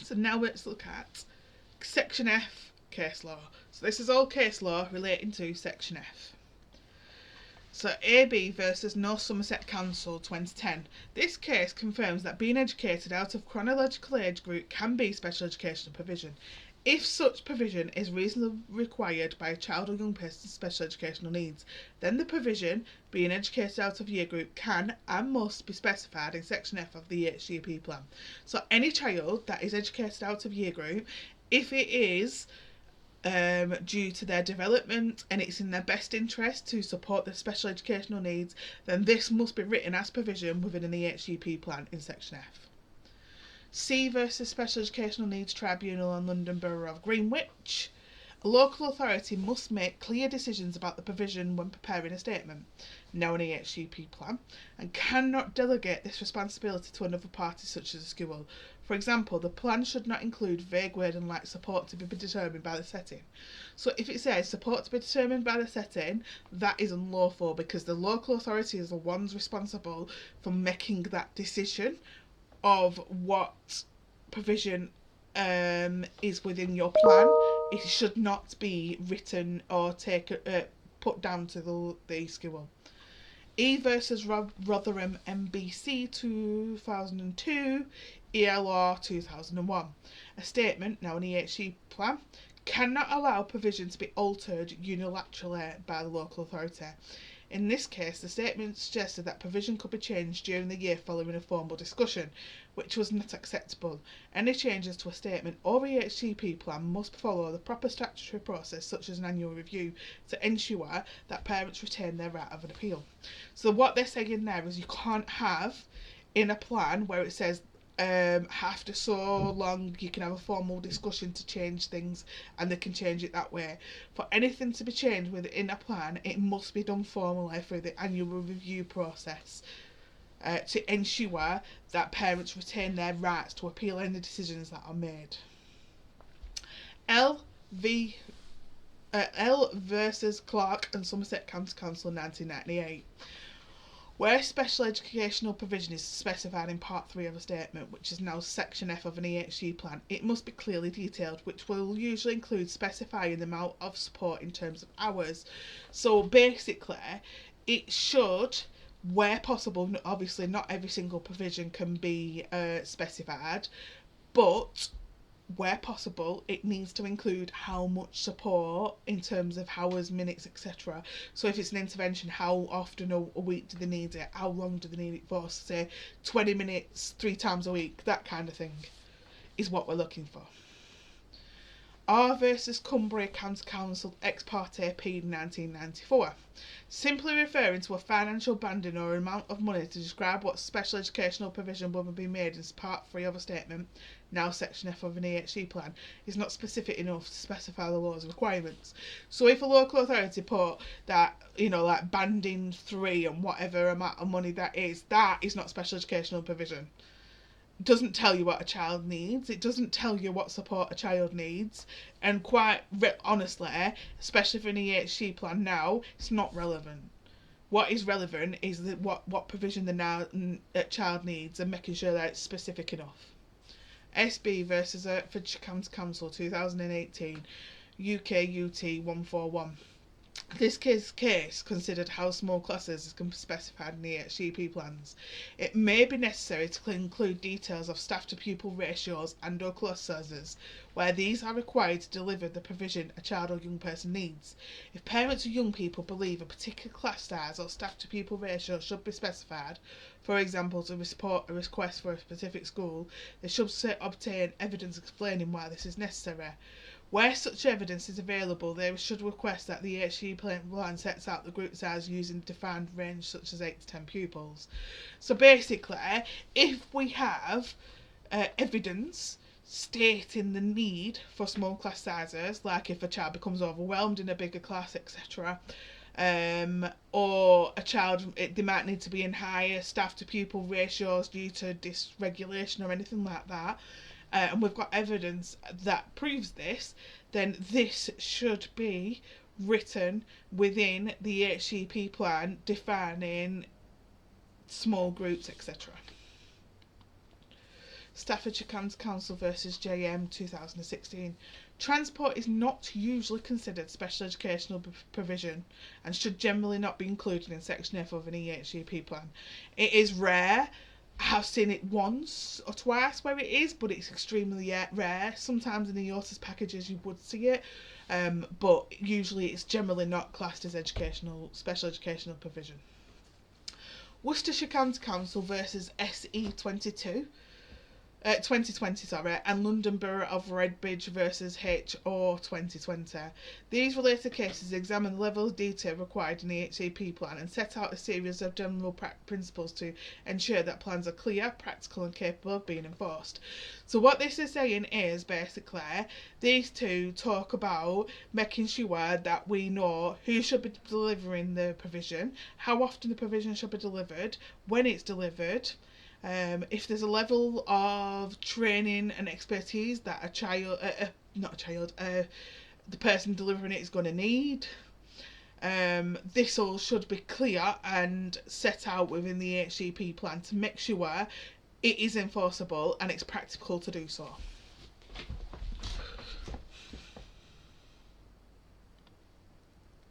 So now let's look at Section F, case law. So this is all case law relating to Section F. So AB versus North Somerset Council 2010. This case confirms that being educated out of chronological age group can be special educational provision if such provision is reasonably required by a child or young person's special educational needs. Then the provision, being educated out of year group, can and must be specified in Section F of the HGP plan. So any child that is educated out of year group, if it is due to their development and it's in their best interest to support their special educational needs, then this must be written as provision within an EHCP plan in Section F. C versus Special Educational Needs Tribunal and London Borough of Greenwich. A local authority must make clear decisions about the provision when preparing a statement, now an EHCP plan, and cannot delegate this responsibility to another party such as a school. For example, the plan should not include vague wording like support to be determined by the setting. So if it says support to be determined by the setting, that is unlawful because the local authority is the ones responsible for making that decision of what provision is within your plan. It should not be written or put down to the school. E versus Rotherham MBC 2002, ELR 2001. A statement, now an EHC plan, cannot allow provision to be altered unilaterally by the local authority. In this case, the statement suggested that provision could be changed during the year following a formal discussion, which was not acceptable. Any changes to a statement or EHCP plan must follow the proper statutory process, such as an annual review, to ensure that parents retain their right of an appeal. So what they're saying there is you can't have in a plan where it says after so long you can have a formal discussion to change things and they can change it that way. For anything to be changed within a plan, it must be done formally through the annual review process to ensure that parents retain their rights to appeal any decisions that are made. L versus Clark and Somerset County Council 1998. Where special educational provision is specified in Part 3 of a statement, which is now Section F of an EHC plan, it must be clearly detailed, which will usually include specifying the amount of support in terms of hours. So basically, it should, where possible, obviously not every single provision can be specified, but where possible, it needs to include how much support in terms of hours, minutes, etc. So if it's an intervention, how often a week do they need it? How long do they need it for? So say 20 minutes, 3 times a week, that kind of thing is what we're looking for. R versus Cumbria County Council ex parte P 1994. Simply referring to a financial banding or amount of money to describe what special educational provision will be made as Part 3 of a statement, now Section F of an EHC plan, is not specific enough to specify the law's requirements. So if a local authority put that, like banding 3 and whatever amount of money that is not special educational provision. It doesn't tell you what a child needs. It doesn't tell you what support a child needs. And quite honestly, especially for an EHC plan now, it's not relevant. What is relevant is what provision the child needs and making sure that it's specific enough. SB versus Hertfordshire County Council 2018, UK UT 141. This case considered how small classes can be specified in the HGP plans. It may be necessary to include details of staff to pupil ratios and or class sizes, where these are required to deliver the provision a child or young person needs. If parents or young people believe a particular class size or staff to pupil ratio should be specified, for example to support a request for a specific school, they should obtain evidence explaining why this is necessary. Where such evidence is available, they should request that the HE plan sets out the group size using a defined range such as 8 to 10 pupils. So basically, if we have evidence stating the need for small class sizes, like if a child becomes overwhelmed in a bigger class, etc., or a child, they might need to be in higher staff to pupil ratios due to dysregulation or anything like that, and we've got evidence that proves this, then this should be written within the HCP plan defining small groups, etc. Staffordshire County Council versus JM 2016. Transport is not usually considered special educational provision and should generally not be included in Section F of an EHCP plan. It is rare. I have seen it once or twice where it is, but it's extremely rare. Sometimes in the EOTAS packages you would see it, but usually it's generally not classed as special educational provision. Worcestershire County Council versus SE22. 2020, and London Borough of Redbridge versus HO 2020. These related cases examine the level of detail required in the HCP plan and set out a series of general principles to ensure that plans are clear, practical and capable of being enforced. So what this is saying is basically these two talk about making sure that we know who should be delivering the provision, how often the provision should be delivered, when it's delivered, if there's a level of training and expertise that the person delivering it is going to need. This all should be clear and set out within the HCP plan to make sure it is enforceable and it's practical to do so.